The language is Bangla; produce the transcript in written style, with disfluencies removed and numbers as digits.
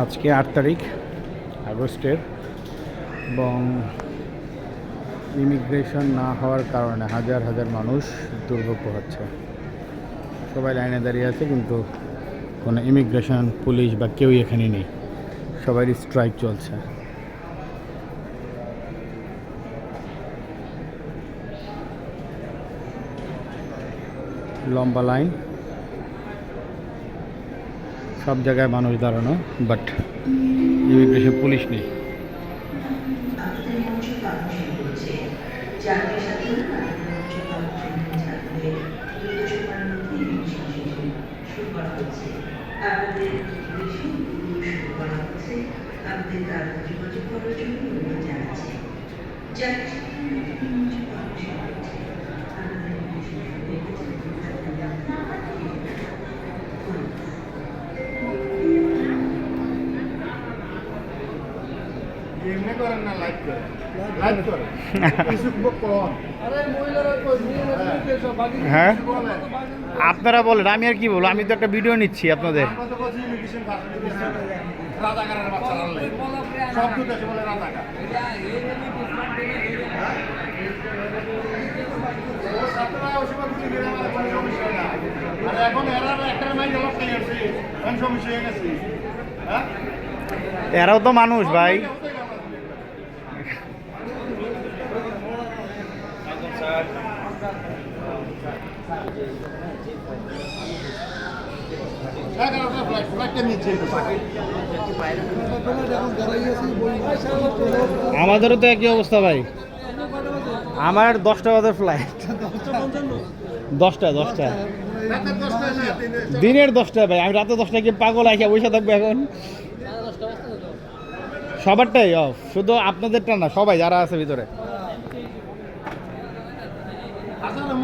আজকে 8 তারিখ আগস্টের এবং ইমিগ্রেশন না হওয়ার কারণে হাজার হাজার মানুষ দুর্ভোগ পোহাচ্ছে। সবাই লাইনে দাঁড়িয়ে আছে, কিন্তু কোনো ইমিগ্রেশন পুলিশ বা কেউই এখানে নেই। সবারই স্ট্রাইক চলছে। লম্বা লাইন, সব জায়গায় মানুষ দাঁড়ানো, বাট ইমিগ্রেশন পুলিশ নেই। হ্যাঁ, আপনারা বলেন, আমি আর কি বলবো? আমি তো একটা ভিডিও নিচ্ছি আপনাদের। এরাও তো মানুষ ভাই। আমাদেরও তো একই অবস্থা ভাই। আমার 10টা বাজে ফ্লাইট। 10টা দিনের 10টা ভাই। আমি রাতে 10টা কি পাগল আইসা বসে থাকবো এখন? সবারটাই অফ, শুধু আপনাদেরটা না, সবাই যারা আছে ভিতরে। আপনাদের